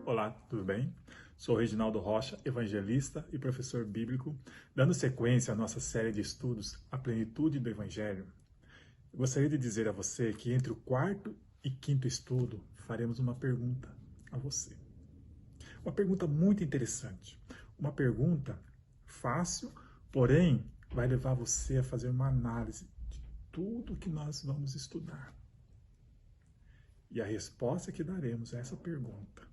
Olá, tudo bem? Sou Reginaldo Rocha, evangelista e professor bíblico, dando sequência à nossa série de estudos A Plenitude do Evangelho. Eu gostaria de dizer a você que entre o quarto e quinto estudo faremos uma pergunta a você. Uma pergunta muito interessante, uma pergunta fácil, porém vai levar você a fazer uma análise de tudo que nós vamos estudar. E a resposta que daremos a essa pergunta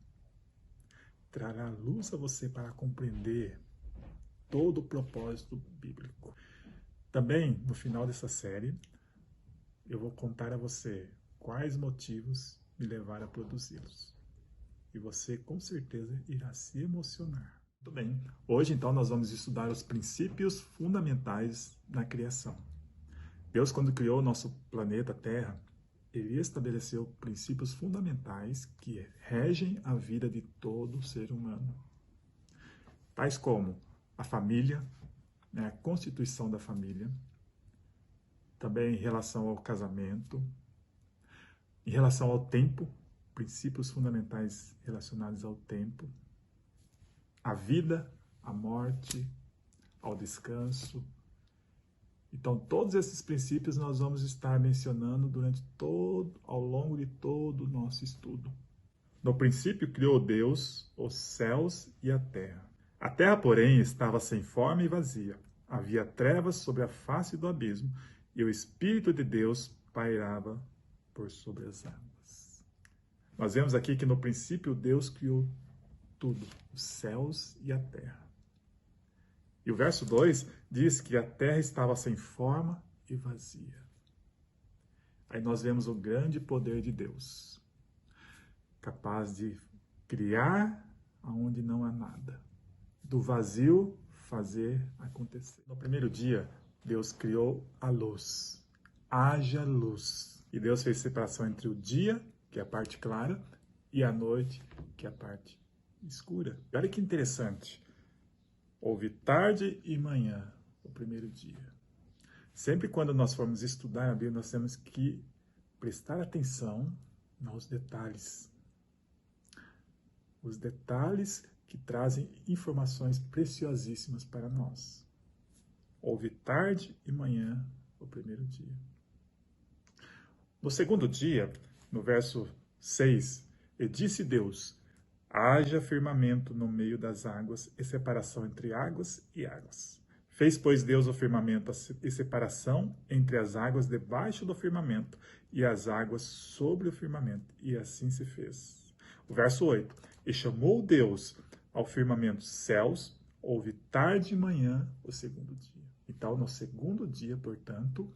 trará luz a você para compreender todo o propósito bíblico. Também, no final dessa série, eu vou contar a você quais motivos me levaram a produzi-los. E você, com certeza, irá se emocionar. Muito bem. Hoje, então, nós vamos estudar os princípios fundamentais na criação. Deus, quando criou o nosso planeta Terra, ele estabeleceu princípios fundamentais que regem a vida de todo ser humano. Tais como a família, a constituição da família, também em relação ao casamento, em relação ao tempo, princípios fundamentais relacionados ao tempo, à vida, à morte, ao descanso. Então, todos esses princípios nós vamos estar mencionando ao longo de todo o nosso estudo. No princípio criou Deus os céus e a terra. A terra, porém, estava sem forma e vazia. Havia trevas sobre a face do abismo, e o Espírito de Deus pairava por sobre as águas. Nós vemos aqui que no princípio Deus criou tudo, os céus e a terra. E o verso 2 diz que a terra estava sem forma e vazia. Aí nós vemos o grande poder de Deus, capaz de criar aonde não há nada, do vazio fazer acontecer. No primeiro dia, Deus criou a luz. Haja luz. E Deus fez separação entre o dia, que é a parte clara, e a noite, que é a parte escura. E olha que interessante. Houve tarde e manhã, o primeiro dia. Sempre quando nós formos estudar a Bíblia, nós temos que prestar atenção nos detalhes. Os detalhes que trazem informações preciosíssimas para nós. Houve tarde e manhã, o primeiro dia. No segundo dia, no verso 6, e disse Deus: haja firmamento no meio das águas e separação entre águas e águas. Fez, pois, Deus o firmamento e separação entre as águas debaixo do firmamento e as águas sobre o firmamento. E assim se fez. O verso 8. E chamou Deus ao firmamento céus, houve tarde e manhã o segundo dia. Então, no segundo dia, portanto,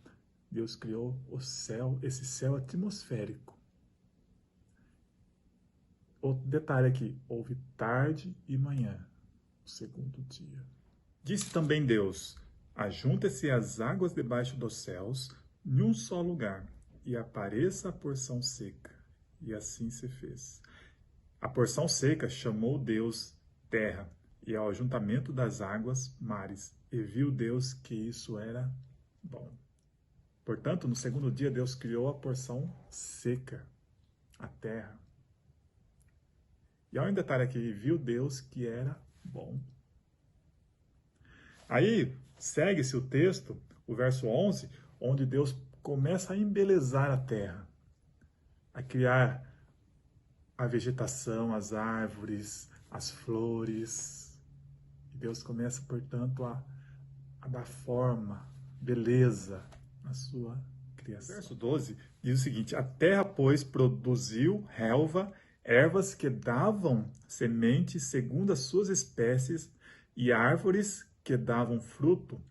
Deus criou o céu, esse céu atmosférico. Outro detalhe aqui, houve tarde e manhã, o segundo dia. Disse também Deus: ajunte-se as águas debaixo dos céus, num só lugar, e apareça a porção seca. E assim se fez. A porção seca chamou Deus terra, e ao ajuntamento das águas, mares. E viu Deus que isso era bom. Portanto, no segundo dia, Deus criou a porção seca, a terra. E há um detalhe aqui, viu Deus que era bom. Aí, segue-se o texto, o verso 11, onde Deus começa a embelezar a terra, a criar a vegetação, as árvores, as flores. E Deus começa, portanto, a dar forma, beleza na sua criação. O verso 12 diz o seguinte: a terra, pois, produziu relva, ervas que davam semente segundo as suas espécies, e árvores que davam fruto,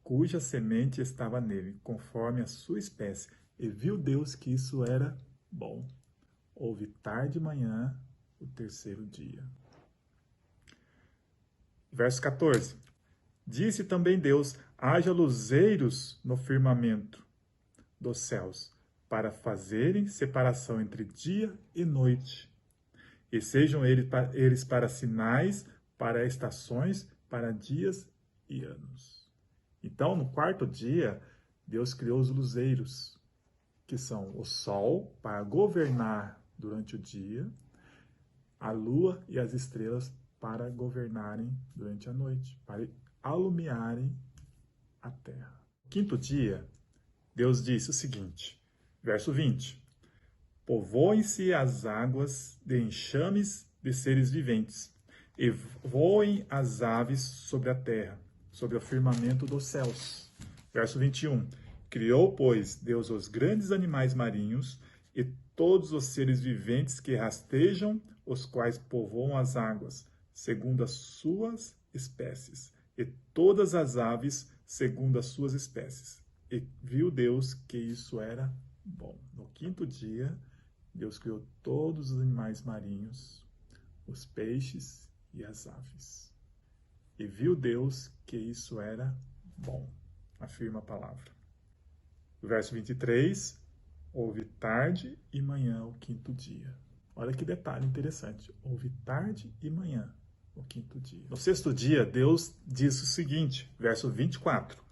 cuja semente estava nele, conforme a sua espécie. E viu Deus que isso era bom. Houve tarde e manhã, o terceiro dia. Verso 14. Disse também Deus: haja luzeiros no firmamento dos céus, para fazerem separação entre dia e noite, e sejam eles para sinais, para estações, para dias e anos. Então, no quarto dia, Deus criou os luzeiros, que são o sol, para governar durante o dia, a lua e as estrelas para governarem durante a noite, para alumiarem a terra. No quinto dia, Deus disse o seguinte, verso 20: Povoem-se as águas de enxames de seres viventes, e voem as aves sobre a terra, sobre o firmamento dos céus. Verso 21. Criou, pois, Deus os grandes animais marinhos e todos os seres viventes que rastejam, os quais povoam as águas, segundo as suas espécies, e todas as aves, segundo as suas espécies. E viu Deus que isso era bom. No quinto dia, Deus criou todos os animais marinhos, os peixes e as aves. E viu Deus que isso era bom. Afirma a palavra. Verso 23, houve tarde e manhã o quinto dia. Olha que detalhe interessante. Houve tarde e manhã o quinto dia. No sexto dia, Deus disse o seguinte, verso 24.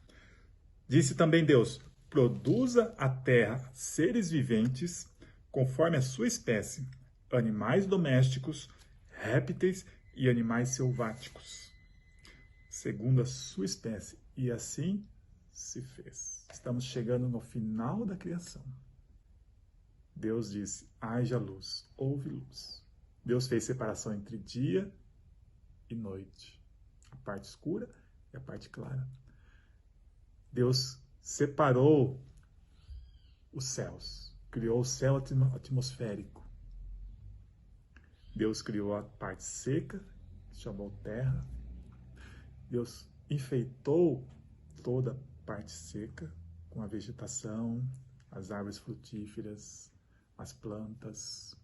Disse também Deus, produza a terra seres viventes, conforme a sua espécie, animais domésticos, répteis e animais selváticos, segundo a sua espécie. E assim se fez. Estamos chegando no final da criação. Deus disse, haja luz, houve luz. Deus fez separação entre dia e noite, a parte escura e a parte clara. Deus separou os céus, criou o céu atmosférico. Deus criou a parte seca, que chamou terra. Deus enfeitou toda a parte seca com a vegetação, as árvores frutíferas, as plantas.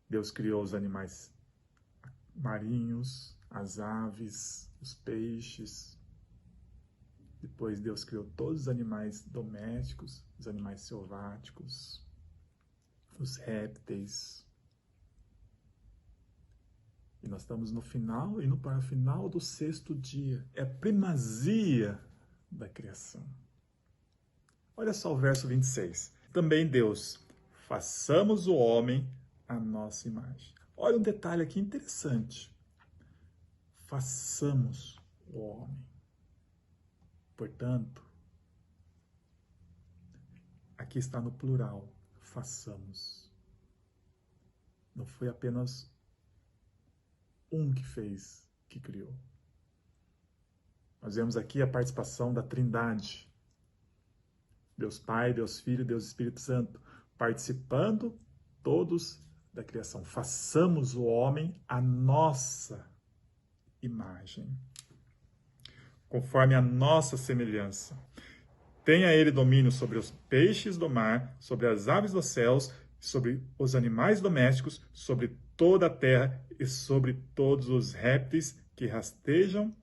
Deus criou os animais marinhos, as aves, os peixes. Depois Deus criou todos os animais domésticos, os animais selváticos, os répteis. E nós estamos no final, indo para o final do sexto dia. É a primazia da criação. Olha só o verso 26. Também Deus, façamos o homem à nossa imagem. Olha um detalhe aqui interessante. Façamos o homem. Portanto, aqui está no plural, façamos. Não foi apenas um que fez, que criou. Nós vemos aqui a participação da Trindade. Deus Pai, Deus Filho, Deus Espírito Santo, participando todos da criação. Façamos o homem à nossa imagem, conforme a nossa semelhança. Tenha ele domínio sobre os peixes do mar, sobre as aves dos céus, sobre os animais domésticos, sobre toda a terra e sobre todos os répteis que rastejam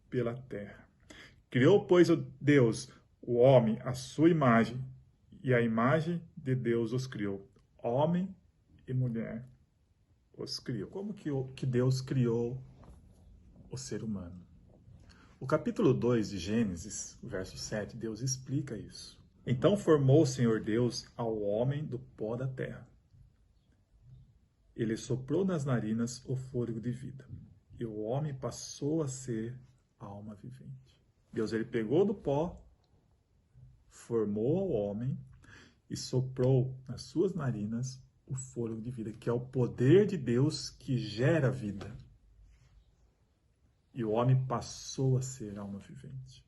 pela terra. Criou, pois, Deus, o homem, à sua imagem, e a imagem de Deus os criou. Homem e mulher os criou. Como que Deus criou o ser humano? O capítulo 2 de Gênesis, verso 7, Deus explica isso. Então formou o Senhor Deus ao homem do pó da terra. Ele soprou nas narinas o fôlego de vida. E o homem passou a ser alma vivente. Deus ele pegou do pó, formou o homem e soprou nas suas narinas o fôlego de vida, que é o poder de Deus que gera vida. E o homem passou a ser alma vivente.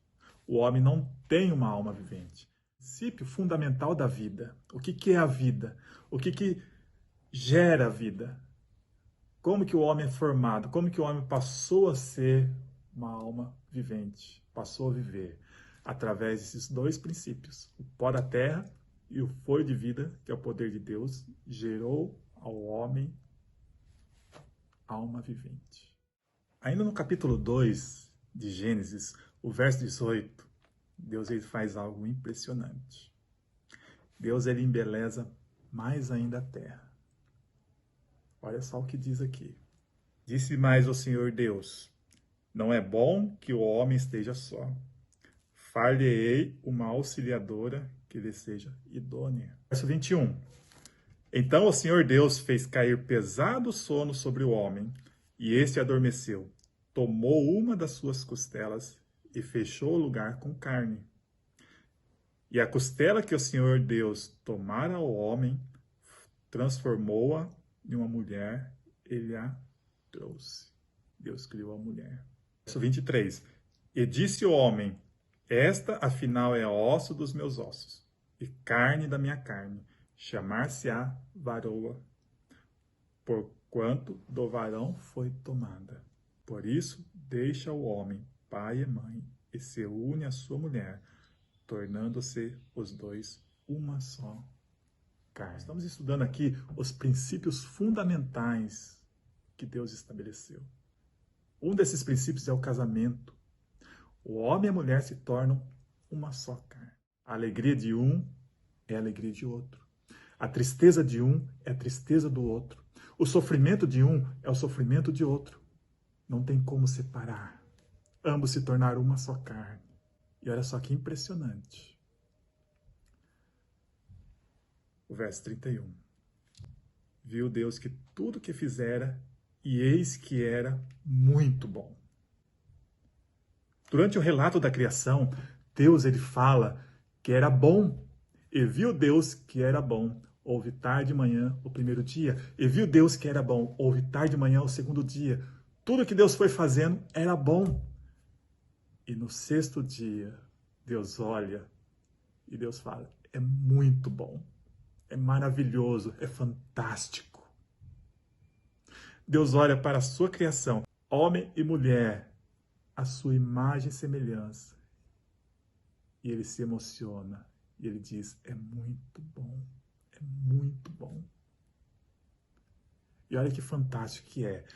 O homem não tem uma alma vivente. O princípio fundamental da vida. O que é a vida? O que gera a vida? Como que o homem é formado? Como que o homem passou a ser uma alma vivente? Passou a viver através desses dois princípios. O pó da terra e o fôlego de vida, que é o poder de Deus, gerou ao homem alma vivente. Ainda no capítulo 2 de Gênesis, o verso 18, Deus ele faz algo impressionante. Deus ele embeleza mais ainda a terra. Olha só o que diz aqui. Disse mais o Senhor Deus, não é bom que o homem esteja só. Far-lhe-ei uma auxiliadora que lhe seja idônea. Verso 21. Então o Senhor Deus fez cair pesado sono sobre o homem, e este adormeceu. Tomou uma das suas costelas e fechou o lugar com carne. E a costela que o Senhor Deus tomara ao homem, transformou-a em uma mulher, ele a trouxe. Deus criou a mulher. Verso 23. E disse o homem: esta, afinal, é osso dos meus ossos e carne da minha carne. Chamar-se-á varoa, porquanto do varão foi tomada. Por isso, deixa o homem pai e mãe e se une à sua mulher, tornando-se os dois uma só carne. Estamos estudando aqui os princípios fundamentais que Deus estabeleceu. Um desses princípios é o casamento. O homem e a mulher se tornam uma só carne. A alegria de um é a alegria de outro. A tristeza de um é a tristeza do outro. O sofrimento de um é o sofrimento de outro. Não tem como separar. Ambos se tornaram uma só carne. E olha só que impressionante. O verso 31. Viu Deus que tudo que fizera, e eis que era muito bom. Durante o relato da criação, Deus ele fala que era bom. E viu Deus que era bom. Houve tarde e manhã o primeiro dia. E viu Deus que era bom. Houve tarde e manhã o segundo dia. Tudo que Deus foi fazendo era bom. E no sexto dia, Deus olha e Deus fala: é muito bom. É maravilhoso. É fantástico. Deus olha para a sua criação, homem e mulher, a sua imagem e semelhança. E ele se emociona. E ele diz: é muito bom. É muito bom. E olha que fantástico que é.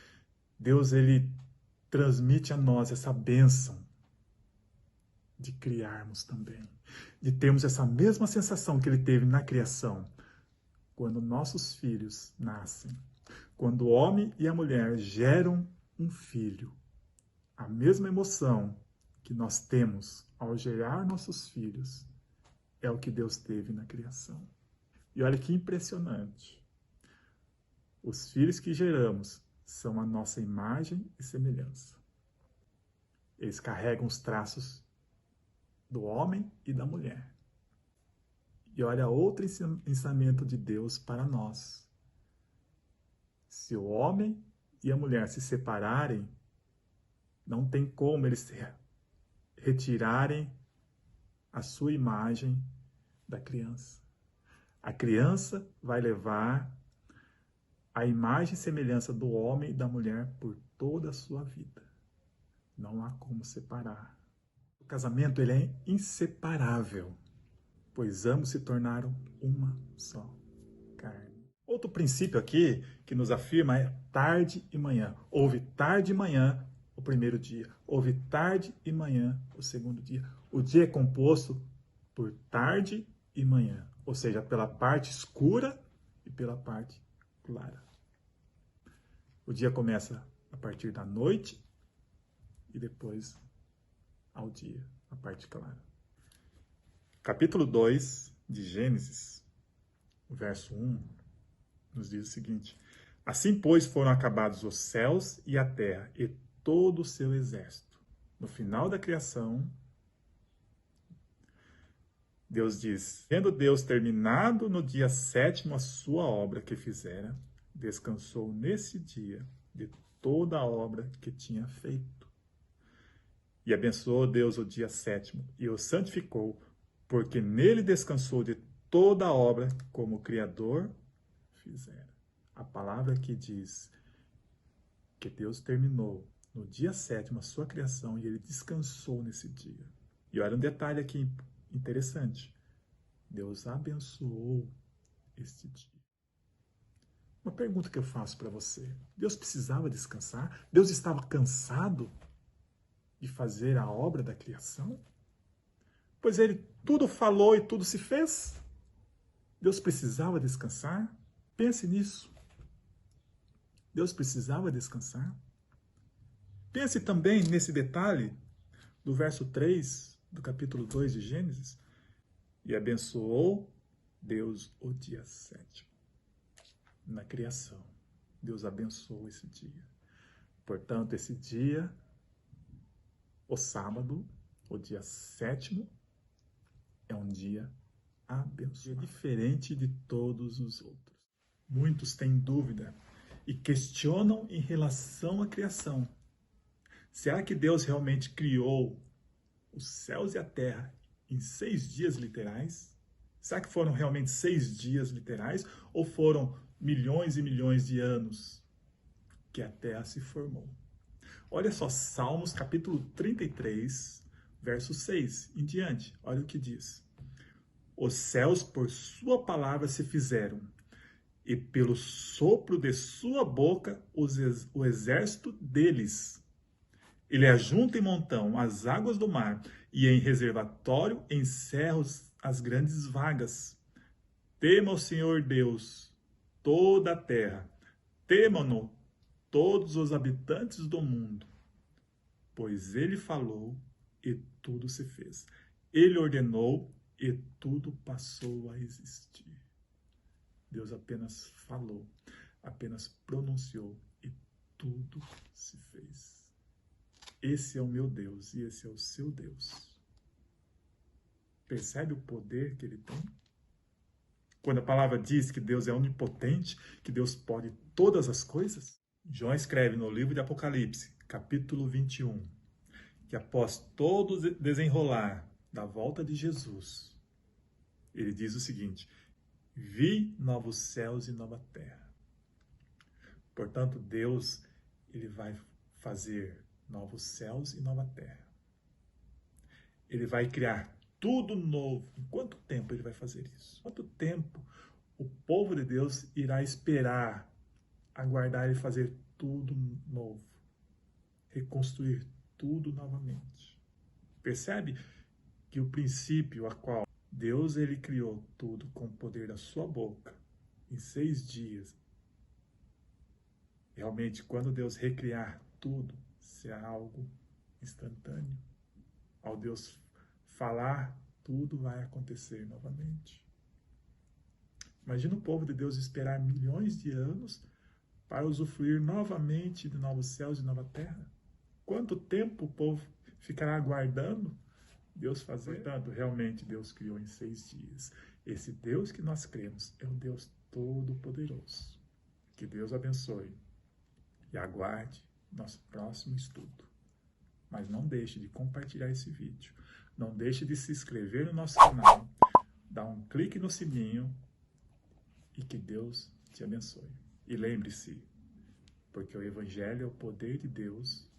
Deus, ele transmite a nós essa bênção de criarmos também. De termos essa mesma sensação que ele teve na criação. Quando nossos filhos nascem. Quando o homem e a mulher geram um filho. A mesma emoção que nós temos ao gerar nossos filhos é o que Deus teve na criação. E olha que impressionante. Os filhos que geramos são a nossa imagem e semelhança. Eles carregam os traços do homem e da mulher. E olha outro ensinamento de Deus para nós. Se o homem e a mulher se separarem, não tem como eles retirarem a sua imagem da criança. A criança vai levar a imagem e semelhança do homem e da mulher por toda a sua vida. Não há como separar. O casamento ele é inseparável, pois ambos se tornaram uma só carne. Outro princípio aqui que nos afirma é tarde e manhã. Houve tarde e manhã o primeiro dia. Houve tarde e manhã o segundo dia. O dia é composto por tarde e manhã, ou seja, pela parte escura e pela parte clara. O dia começa a partir da noite e depois ao dia, a parte clara. Capítulo 2 de Gênesis, verso 1, nos diz o seguinte: assim, pois, foram acabados os céus e a terra e todo o seu exército. No final da criação, Deus diz: tendo Deus terminado no dia 7º a sua obra que fizera, descansou nesse dia de toda a obra que tinha feito. E abençoou Deus o dia 7º e o santificou, porque nele descansou de toda a obra como o Criador fizera. A palavra que diz que Deus terminou no dia 7º a sua criação e ele descansou nesse dia. E olha um detalhe aqui interessante. Deus abençoou este dia. Uma pergunta que eu faço para você. Deus precisava descansar? Deus estava cansado de fazer a obra da criação? Pois ele tudo falou e tudo se fez? Deus precisava descansar? Pense nisso. Deus precisava descansar? Pense também nesse detalhe do verso 3 do capítulo 2 de Gênesis. E abençoou Deus o dia 7º. na criação. Deus abençoou esse dia. Portanto, esse dia, o sábado, o dia 7º, é um dia abençoado, diferente de todos os outros. Muitos têm dúvida e questionam em relação à criação. Será que Deus realmente criou os céus e a terra em 6 dias literais? Será que foram realmente 6 dias literais ou foram milhões e milhões de anos que a terra se formou? Olha só, Salmos capítulo 33, verso 6 em diante. Olha o que diz. Os céus por sua palavra se fizeram, e pelo sopro de sua boca o exército deles. Ele ajunta em montão as águas do mar, e em reservatório encerra as grandes vagas. Tema o Senhor Deus, toda a terra. Temam-no todos os habitantes do mundo. Pois ele falou e tudo se fez. Ele ordenou e tudo passou a existir. Deus apenas falou, apenas pronunciou e tudo se fez. Esse é o meu Deus e esse é o seu Deus. Percebe o poder que ele tem? Quando a palavra diz que Deus é onipotente, que Deus pode todas as coisas, João escreve no livro de Apocalipse, capítulo 21, que após todo o desenrolar da volta de Jesus, ele diz o seguinte: vi novos céus e nova terra. Portanto, Deus, ele vai fazer novos céus e nova terra. Ele vai criar tudo novo. Em quanto tempo ele vai fazer isso? Quanto tempo o povo de Deus irá esperar, aguardar ele fazer tudo novo? Reconstruir tudo novamente. Percebe que o princípio a qual Deus ele criou tudo com o poder da sua boca em 6 dias. Realmente, quando Deus recriar tudo, será algo instantâneo. Ao Deus falar, tudo vai acontecer novamente. Imagina o povo de Deus esperar milhões de anos para usufruir novamente de novos céus e nova terra. Quanto tempo o povo ficará aguardando Deus fazer? Portanto, realmente Deus criou em 6 dias. Esse Deus que nós cremos é um Deus todo-poderoso. Que Deus abençoe e aguarde nosso próximo estudo. Mas não deixe de compartilhar esse vídeo. Não deixe de se inscrever no nosso canal, dar um clique no sininho e que Deus te abençoe. E lembre-se, porque o Evangelho é o poder de Deus